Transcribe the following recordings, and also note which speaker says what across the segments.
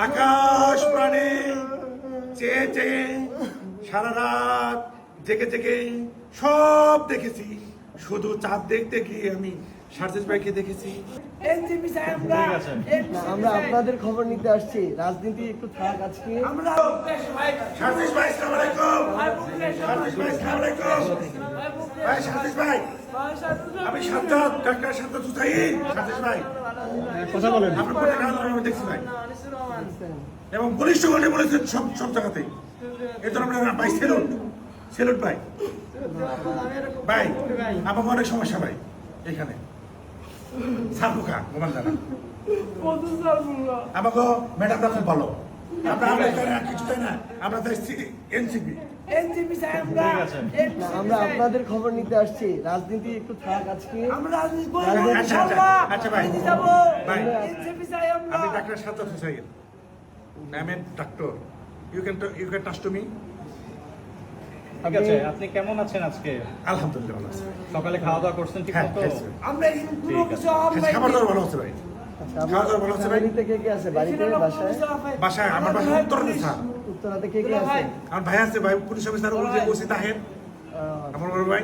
Speaker 1: আকাশ প্রাণে চেয়ে চেয়ে সারা রাত জেগে জেগে সব দেখেছি, শুধু চাঁদ দেখতে গিয়ে আমি সার্জিস ভাইকে দেখেছি।
Speaker 2: আমরা আপনাদের খবর নিতে আসছি, রাজনীতি একটু থাক আজকে।
Speaker 1: সার্জিস ভাই আসসালামু আলাইকুম। সার্জিস ভাই আসসালামু আলাইকুম। ভাই সার্জিস ভাই, আমি সাজ্জাদ, ডাক্তার সাজ্জাদ হুসাইন। সার্জিস ভাই
Speaker 3: কথা বলেন।
Speaker 1: আপনার প্রত্যেক আন্দোলন আমি দেখছি ভাই, এবং পুলিশ সংগঠনে বলেছেন সব সব জায়গাতেই। এর জন্য আমরা ভাই সেলুট, সেলুট ভাই। ভাই আমার অনেক সমস্যা ভাই এখানে, সারপুখা মোবাইল জানা আমাকে ম্যাডামরা খুব ভালো। আমরা কিছু তাই না, আমরা এনসিপি।
Speaker 2: আমরা আপনাদের খবর নিতে আসছি, রাজনীতি একটু থাক আজকে।
Speaker 1: আচ্ছা ভাই, ভাই আমি ডাক্তার Sajjad Hussain, I am doctor, you can touch to me.
Speaker 3: ঠিক আছে, আপনি কেমন আছেন আজকে?
Speaker 1: আলহামদুলিল্লাহ ভালো আছি।
Speaker 3: সকালে খাওয়া দাওয়া করছেন ঠিক
Speaker 1: হ্যাঁ,
Speaker 3: মতো?
Speaker 1: খাবার দাবার ভালো আছে ভাই। খাওয়া দাওয়া ভালো আছে ভাই।
Speaker 2: বাড়িতে কে কে আছে? বাড়িতে বাসায়?
Speaker 1: বাসায় আমার বাসা উত্তরাতে স্যার।
Speaker 2: উত্তরাতে কে কে আছে?
Speaker 1: আমার ভাই আছে ভাই, পুলিশ অফিসার ওসি তাহের, আমার বড় ভাই।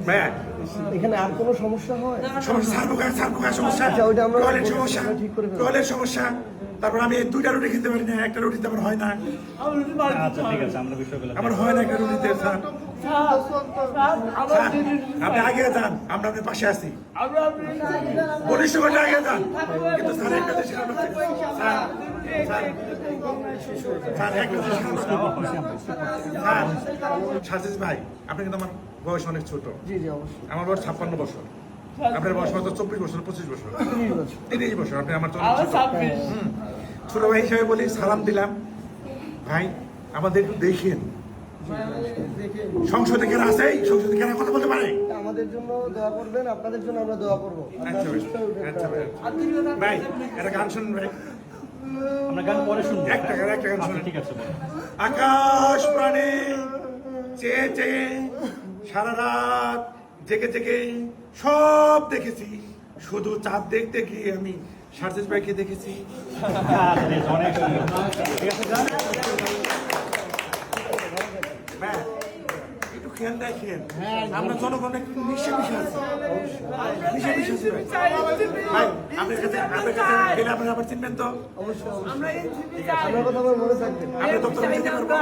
Speaker 1: ভাই
Speaker 2: এখানে আর কোনো সমস্যা হয়?
Speaker 1: সমস্যা সারপুখা সমস্যা,
Speaker 2: আচ্ছা, ওইটা আমরা
Speaker 1: টয়লেট সমস্যা,
Speaker 2: ঠিক করে ফেলবো।
Speaker 1: টয়লেট সমস্যা। তারপর আমি দুইটা রুটি খেতে পারি না, একটা রুটিতে আমার হয় না।
Speaker 3: আচ্ছা ঠিক আছে, আমরা বিষয়গুলো
Speaker 1: আমার হয় না একটা রুটিতে স্যার। স্যার, আপনি আগে যান, আমরা আপনার পাশে আছি। পুলিশ সংগঠনে আগে যান, কিন্তু স্যার একটা দেশে স্যার একটা দেশে স্যার সার্জিস ভাই, আপনি কিন্তু আমার বয়স অনেক ছোট।
Speaker 2: জি জি অবশ্যই।
Speaker 1: আমার বয়স 56 বছর, আপনার বয়স হয়তো 24 বছর 25 বছর 30 বছর। আপনি আমার ছোট ভাই হিসাবে বলি, সালাম দিলাম। ভাই আমাদের একটু দেখেন, সংসদে কেন আছে, সংসদে কেন কথা বলতে পারে।
Speaker 2: আমাদের জন্য দোয়া করবেন, আপনাদের জন্য আমরা দোয়া করবো।
Speaker 1: আচ্ছা ভাই, আচ্ছা ভাই, ভাই একটা গান শুনুন ভাই।
Speaker 3: আমরা গান পরে শুনবো।
Speaker 1: একটা গান
Speaker 3: আচ্ছা,
Speaker 1: শুনুন।
Speaker 3: ঠিক আছে বলেন।
Speaker 1: আকাশ প্রাণে চেয়ে চেয়ে সারা রাত জেগে জেগে সব দেখেছি, শুধু চাঁদ দেখতে গিয়ে আমি সার্জিস ভাইকে দেখেছি।
Speaker 3: আচ্ছা, বেশ, অনেক সুন্দর। ঠিক আছে, যান।
Speaker 1: ভাই, একটু খেয়াল রাখেন, আমরা জনগণ একটু মিশে মিশে আছি, মিশে মিশে আছি ভাই। ভাই আপনার কাছে গেলে আপনারা আবার চিনবেন তো?
Speaker 2: আপনার কথা আমার মনে থাকবে।
Speaker 1: আপনি দপ্তরে যেতে পারবো?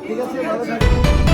Speaker 2: ঠিক আছে, ভালো থাকবেন।